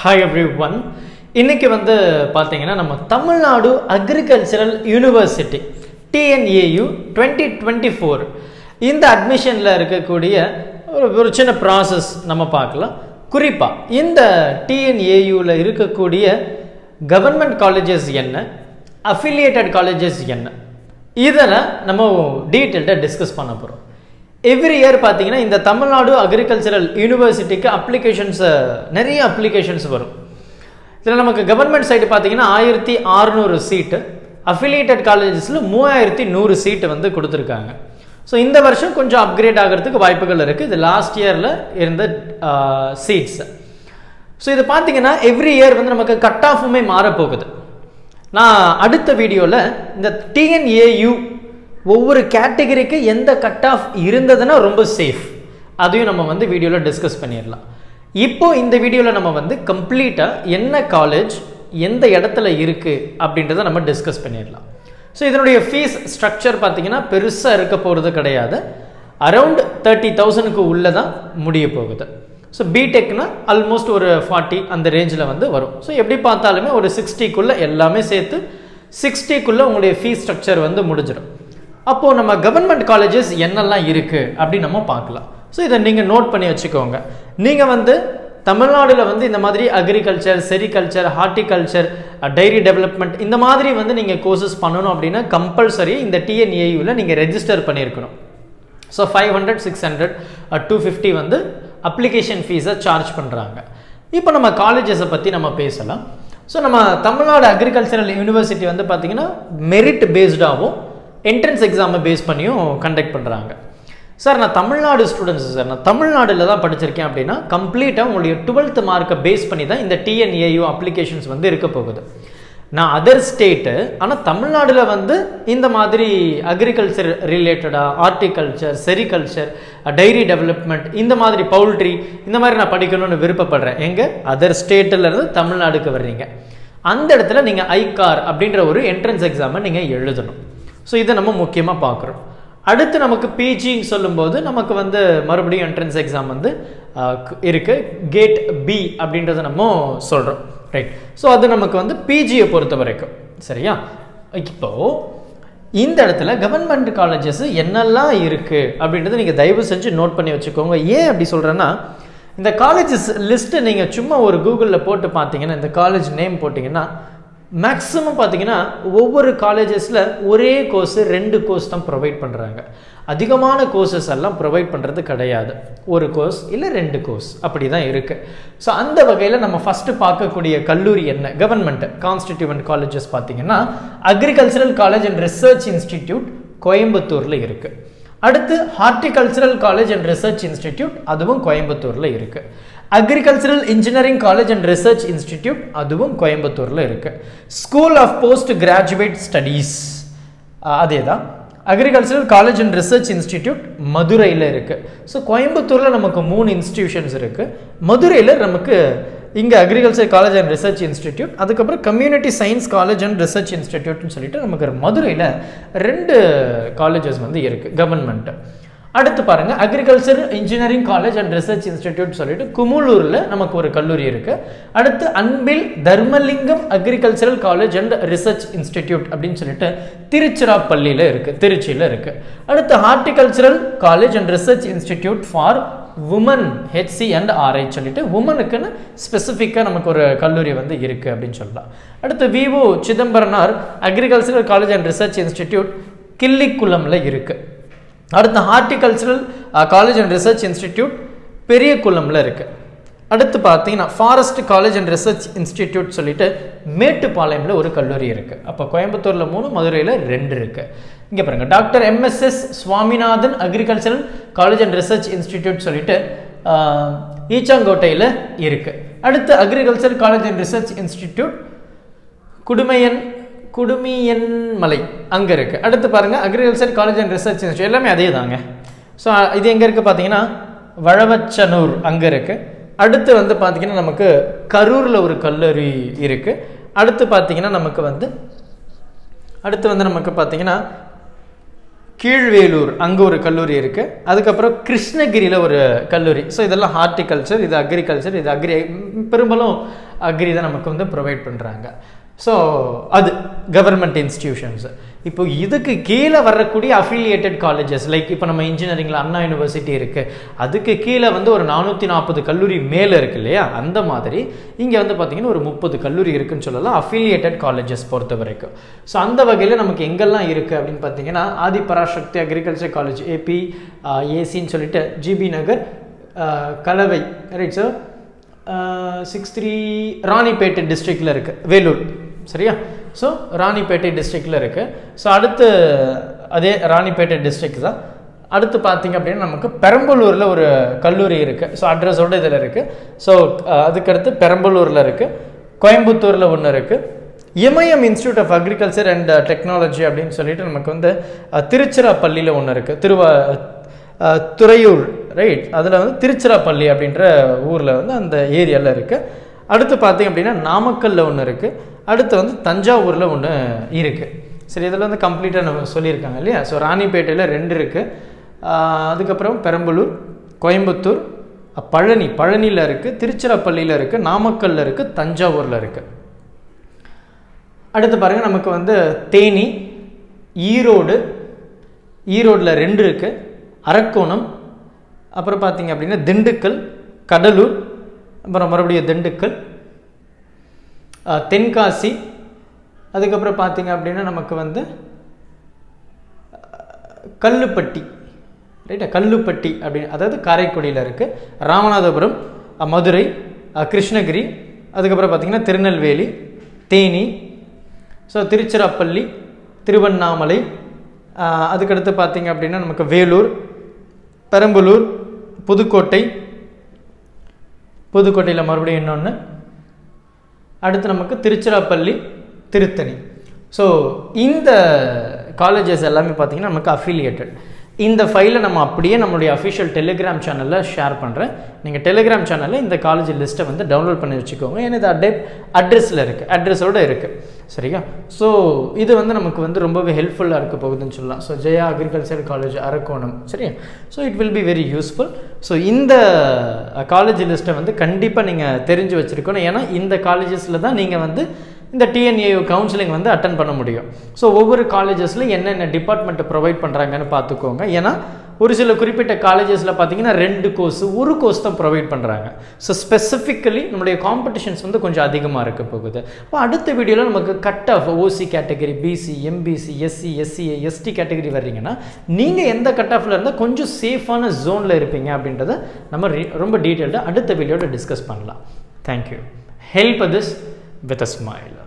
Hi everyone. இன்னைக்கு வந்து பாத்தீங்கன்னா நம்ம தமிழ்நாடு அக்ரிகல்ச்சரல் யூனிவர்சிட்டி TNAU 2024 இந்த அட்மிஷன்ல இருக்கக்கூடிய ஒரு சின்ன process நம்ம பார்க்கலாம். குறிப்பா இந்த TNAU ல இருக்கக்கூடிய கவர்மெண்ட் காலேजेस என்ன, affiliated colleges என்ன, இதெல்லாம் நம்ம டீடைலா டிஸ்கஸ் பண்ண போறோம். Every year பாத்தீங்கன்னா இந்த தமிழ்நாடு அக்ரிகல்ச்சரல் யூனிவர்சிட்டிக்கு அப்ளிகேஷன்ஸ் நிறைய அப்ளிகேஷன்ஸ் வரும். இதுல நமக்கு கவர்மெண்ட் சைடு பாத்தீங்கன்னா 1600 சீட், அஃபிலியேட்டட் காலேजेसல 3100 சீட் வந்து கொடுத்திருக்காங்க. சோ இந்த வருஷம் கொஞ்சம் அப்கிரேட் ஆகிறதுக்கு வாய்ப்புகள் இருக்கு. இது லாஸ்ட் இயர்ல இருந்த சீட்ஸ். சோ இது பாத்தீங்கன்னா எவ்ரி இயர் வந்து நமக்கு கட் ஆஃப்மே மாற போகுது. நான் அடுத்த வீடியோல இந்த TNAU ஒவ்வொரு கேட்டகரிக்கு எந்த கட் ஆஃப் இருந்ததுன்னா ரொம்ப சேஃப் அதையும் நம்ம வந்து வீடியோல டிஸ்கஸ் பண்ணிடலாம். இப்போ இந்த வீடியோல நம்ம வந்து கம்ப்ளீட்டா என்ன காலேஜ் எந்த இடத்துல இருக்கு அப்படின்றத நம்ம டிஸ்கஸ் பண்ணிடலாம். ஸோ இதனுடைய ஃபீஸ் ஸ்ட்ரக்சர் பார்த்தீங்கன்னா பெருசா இருக்க போறது கிடையாது. அரௌண்ட் 30,000க்கு உள்ளதான் முடிய போகுது. ஸோ பிடெக்னா ஆல்மோஸ்ட் ஒரு 40 அந்த ரேஞ்சில் வந்து வரும். ஸோ எப்படி பார்த்தாலுமே ஒரு 60க்குள்ள எல்லாமே சேர்த்து 60க்குள்ள உங்களுடைய ஃபீஸ் ஸ்ட்ரக்சர் வந்து முடிஞ்சிடும். அப்போ நம்ம கவர்மெண்ட் காலேजेस என்னெல்லாம் இருக்கு அப்படி நம்ம பார்க்கலாம். ஸோ இதை நீங்க நோட் பண்ணி வச்சுக்கோங்க. நீங்க வந்து தமிழ்நாடுல வந்து இந்த மாதிரி agriculture, sericulture, horticulture, diary development இந்த மாதிரி வந்து நீங்க கோர்சஸ் பண்ணணும் அப்படின்னா கம்பல்சரி இந்த TNAUல நீங்க ரெஜிஸ்டர் பண்ணியிருக்கணும். ஸோ 500, 600, 250 வந்து அப்ளிகேஷன் ஃபீஸை சார்ஜ் பண்றாங்க. இப்போ நம்ம காலேஜஸை பத்தி நம்ம பேசலாம். ஸோ நம்ம தமிழ்நாடு அக்ரிகல்ச்சரல் யூனிவர்சிட்டி வந்து பார்த்தீங்கன்னா மெரிட் பேஸ்டாகவும் என்ட்ரன்ஸ் எக்ஸாமை பேஸ் பண்ணியும் கண்டக்ட் பண்ணுறாங்க. சார் நான் தமிழ்நாடு ஸ்டூடெண்ட்ஸ் சார், நான் தமிழ்நாடுல தான் படிச்சிருக்கேன் அப்படின்னா கம்ப்ளீட்டாக உங்களுடைய 12th மார்க்கை பேஸ் பண்ணி தான் இந்த TNAU அப்ளிகேஷன்ஸ் வந்து இருக்க போகுது. நான் அதர் ஸ்டேட்டு, ஆனால் தமிழ்நாடுல வந்து இந்த மாதிரி அக்ரிகல்ச்சர் ரிலேட்டடாக ஹார்டிகல்ச்சர், செரிகல்ச்சர், டைரி டெவலப்மெண்ட் இந்த மாதிரி பவுல்ட்ரி இந்த மாதிரி நான் படிக்கணும்னு விருப்பப்படுறேன். எங்கே அதர் ஸ்டேட்டில் இருந்து தமிழ்நாடுக்கு வர்றீங்க, அந்த இடத்துல நீங்கள் ஐகார் அப்படின்ற ஒரு என்ட்ரன்ஸ் எக்ஸாமை நீங்கள் எழுதணும். ஸோ இதை நம்ம முக்கியமாக பார்க்குறோம். அடுத்து நமக்கு பிஜின்னு சொல்லும்போது நமக்கு வந்து மறுபடியும் என்ட்ரன்ஸ் எக்ஸாம் வந்து இருக்கு, கேட் பி அப்படின்றத நம்ம சொல்கிறோம். ரைட். ஸோ அது நமக்கு வந்து பிஜியை பொறுத்த வரைக்கும். சரியா? இப்போ இந்த இடத்துல கவர்மெண்ட் காலேஜஸ் என்னெல்லாம் இருக்கு அப்படின்றத நீங்கள் தயவு செஞ்சு நோட் பண்ணி வச்சுக்கோங்க. ஏன் அப்படி சொல்கிறேன்னா, இந்த காலேஜஸ் லிஸ்ட்டு நீங்கள் சும்மா ஒரு கூகுளில் போட்டு பார்த்தீங்கன்னா, இந்த காலேஜ் நேம் போட்டிங்கன்னா மேக்ஸிமம் பார்த்தீங்கன்னா ஒவ்வொரு காலேஜஸில் ஒரே கோர்ஸு 2 கோர்ஸ் தான் ப்ரொவைட் பண்ணுறாங்க. அதிகமான கோர்சஸ் எல்லாம் ப்ரொவைட் பண்ணுறது கிடையாது. ஒரு கோர்ஸ் இல்லை 2 கோர்ஸ் அப்படி தான் இருக்குது. ஸோ அந்த வகையில் நம்ம ஃபஸ்ட்டு பார்க்கக்கூடிய கல்லூரி என்ன, கவர்மெண்ட் கான்ஸ்டிடியூவன்ட் காலேஜஸ் பார்த்தீங்கன்னா agricultural college and research institute கோயம்புத்தூரில் இருக்குது. அடுத்து horticultural college and research institute, அதுவும் கோயம்புத்தூரில் இருக்குது. Agricultural engineering college and research institute, அதுவும் கோயம்புத்தூரில் இருக்கு. School of post graduate studies அதே தான். Agricultural college and research institute மதுரையில் இருக்கு. ஸோ கோயம்புத்தூரில் நமக்கு 3 இன்ஸ்டிடியூஷன்ஸ் இருக்கு. மதுரையில் நமக்கு இங்கே agriculture college and research institute, அதுக்கப்புறம் community science college and research இன்ஸ்டிடியூட்னு சொல்லிட்டு நமக்கு மதுரையில் 2 காலேஜஸ் வந்து இருக்கு கவர்மெண்ட். அடுத்து பாருங்க, agriculture engineering college and research institute சொல்லிட்டு குமுளூர்ல நமக்கு ஒரு கல்லூரி இருக்கு. அடுத்து Anbil Dharmalingam agricultural college and research institute அப்படின்னு சொல்லிட்டு திருச்சிராப்பள்ளியில இருக்கு, திருச்சியில இருக்கு. அடுத்து horticultural college and research institute for women HC&RI சொல்லிட்டு உமனுக்குன்னு ஸ்பெசிஃபிக்காக நமக்கு ஒரு கல்லூரி வந்து இருக்கு அப்படின்னு சொல்லலாம். அடுத்து V O Chidambaranar agricultural college and research institute கிள்ளிக்குளம்ல இருக்கு. அடுத்து horticultural college and research institute பெரியகுளம்ல இருக்கு. அடுத்து பார்த்தீங்கன்னா forest college and research institute சொல்லிட்டு மேட்டுப்பாளையம்ல ஒரு கல்லூரி இருக்கு. அப்போ கோயம்புத்தூர்ல 3, மதுரையில் 2 இருக்கு. இங்க பாருங்க, doctor MSS Swaminathan agricultural college and research institute சொல்லிட்டு ஈச்சாங்கோட்டையில் இருக்கு. அடுத்து agriculture college and research institute Kudumiyanmalai அங்க இருக்கு. அடுத்து பாருங்க, agriculture college and research institute எல்லாமே அதே தாங்க. ஸோ இது எங்க இருக்கு பார்த்தீங்கன்னா வழவச்சனூர் அங்க இருக்கு. அடுத்து வந்து பார்த்தீங்கன்னா நமக்கு கரூர்ல ஒரு கல்லூரி இருக்கு. அடுத்து பார்த்தீங்கன்னா நமக்கு வந்து கீழ்வேலூர் அங்கே ஒரு கல்லூரி இருக்குது. அதுக்கப்புறம் கிருஷ்ணகிரியில் ஒரு கல்லூரி. ஸோ இதெல்லாம் ஹார்டிகல்ச்சர், இது அக்ரிகல்ச்சர், இது அக்ரி, பெரும்பாலும் அக்ரி தான் நமக்கு வந்து ப்ரொவைட் பண்ணுறாங்க. ஸோ அது கவர்மெண்ட் இன்ஸ்டிடியூஷன்ஸ். இப்போ இதுக்கு கீழே வரக்கூடிய அஃபிலியேட்டட் காலேஜஸ் லைக் இப்போ நம்ம இன்ஜினியரிங்கில் அண்ணா யூனிவர்சிட்டி இருக்குது, அதுக்கு கீழே வந்து ஒரு 440 கல்லூரி மேலே இருக்குது இல்லையா, அந்த மாதிரி இங்கே வந்து பார்த்திங்கன்னா ஒரு 30 கல்லூரி இருக்குதுன்னு சொல்லலாம் அஃபிலியேட்டட் காலேஜஸ் பொறுத்த வரைக்கும். ஸோ அந்த வகையில் நமக்கு எங்கெல்லாம் இருக்குது அப்படின்னு பார்த்தீங்கன்னா ஆதிபராசக்தி அக்ரிகல்ச்சர் காலேஜ் ஏபி ஏசின்னு சொல்லிட்டு ஜிபி நகர் கலவை, ரைட் சார், 63 ராணிப்பேட்டை டிஸ்ட்ரிக்டில் இருக்குது, வேலூர், சரியா. ஸோ ராணிப்பேட்டை டிஸ்ட்ரிக்டில் இருக்குது. ஸோ அடுத்து அதே ராணிப்பேட்டை டிஸ்ட்ரிக்ட் தான். அடுத்து பார்த்திங்க அப்படின்னா நமக்கு பெரம்பலூரில் ஒரு கல்லூரி இருக்குது. ஸோ அட்ரஸோடு இதில் இருக்குது. ஸோ அதுக்கடுத்து பெரம்பலூரில் இருக்குது, கோயம்புத்தூரில் ஒன்று இருக்குது, Imayam institute of agriculture and technology அப்படின்னு சொல்லிட்டு நமக்கு வந்து திருச்சிராப்பள்ளியில் ஒன்று இருக்குது, துறையூர், ரைட், அதில் வந்து திருச்சிராப்பள்ளி அப்படின்ற ஊரில் வந்து அந்த ஏரியாவில் இருக்குது. அடுத்து பார்த்திங்க அப்படின்னா நாமக்கல்லில் ஒன்று இருக்குது, அடுத்து வந்து தஞ்சாவூரில் ஒன்று இருக்குது. சரி, இதில் வந்து கம்ப்ளீட்டாக நம்ம சொல்லியிருக்காங்க இல்லையா. ஸோ ராணிப்பேட்டையில் 2 இருக்குது, அதுக்கப்புறம் பெரம்பலூர், கோயம்புத்தூர், பழனியில் இருக்குது, திருச்சிராப்பள்ளியில் இருக்குது, நாமக்கல்லில் இருக்குது, தஞ்சாவூரில் இருக்குது. அடுத்து பாருங்கள் நமக்கு வந்து தேனி, ஈரோடில் 2 இருக்குது, அரக்கோணம், அப்புறம் பார்த்திங்க அப்படின்னா திண்டுக்கல், கடலூர், அப்புறம் மறுபடியும் திண்டுக்கல், தென்காசி, அதுக்கப்புறம் பார்த்திங்க அப்படின்னா நமக்கு வந்து கல்லுப்பட்டி, ரைட்டா, கல்லுப்பட்டி அப்படின்னு, அதாவது காரைக்குடியில் இருக்குது, ராமநாதபுரம், மதுரை, கிருஷ்ணகிரி, அதுக்கப்புறம் பார்த்திங்கன்னா திருநெல்வேலி, தேனி, ஸோ திருச்சிராப்பள்ளி, திருவண்ணாமலை, அதுக்கடுத்து பார்த்திங்க அப்படின்னா நமக்கு வேலூர், பெரம்பலூர், புதுக்கோட்டையில் மறுபடியும் இன்னொன்று, அடுத்து நமக்கு திருச்சிராப்பள்ளி, திருத்தணி. ஸோ இந்த காலேஜஸ் எல்லாமே பார்த்திங்கன்னா நமக்கு அஃபிலியேட்டட். இந்த ஃபைலை நம்ம அப்படியே நம்மளுடைய அஃபிஷியல் டெலிகிராம் சேனலில் ஷேர் பண்ணுறேன். நீங்கள் டெலிகிராம் சேனலில் இந்த காலேஜ் லிஸ்ட்டை வந்து டவுன்லோட் பண்ணி வச்சுக்கோங்க. ஏன்னா இது அட்ரஸில் இருக்குது, அட்ரஸோடு இருக்குது, சரியா. ஸோ இது வந்து நமக்கு வந்து ரொம்பவே ஹெல்ப்ஃபுல்லாக இருக்க போகுதுன்னு சொல்லலாம். So Jaya agriculture college Arakkonam, சரியா. So it will be very useful. So இந்த காலேஜ் லிஸ்ட்டை வந்து கண்டிப்பாக நீங்கள் தெரிஞ்சு வச்சுருக்கணும். ஏன்னா இந்த காலேஜஸில் தான் நீங்கள் வந்து இந்த டிஎன்ஏயு கவுன்சிலிங் வந்து அட்டன் பண்ண முடியும். ஸோ ஒவ்வொரு காலேஜஸில் என்னென்ன டிபார்ட்மெண்ட்டை ப்ரொவைட் பண்ணுறாங்கன்னு பார்த்துக்கோங்க. ஏன்னா ஒரு சில குறிப்பிட்ட காலேஜஸில் பார்த்தீங்கன்னா 2 கோர்ஸ், ஒரு கோர்ஸ் தான் ப்ரொவைட் பண்ணுறாங்க. ஸோ ஸ்பெசிஃபிக்கலி நம்மளுடைய காம்படிஷன்ஸ் வந்து கொஞ்சம் அதிகமாக இருக்க போகுது. அப்போ அடுத்த வீடியோவில் நமக்கு cut off OC category, BC, MBC, SC, SCA, ST category வர்றீங்கன்னா நீங்கள் எந்த கட் ஆஃபில் இருந்தால் கொஞ்சம் சேஃபான ஜோனில் இருப்பீங்க அப்படின்றத நம்ம ரொம்ப டீட்டெயில்டாக அடுத்த வீடியோவில் டிஸ்கஸ் பண்ணலாம். Thank you. Help this with a smile.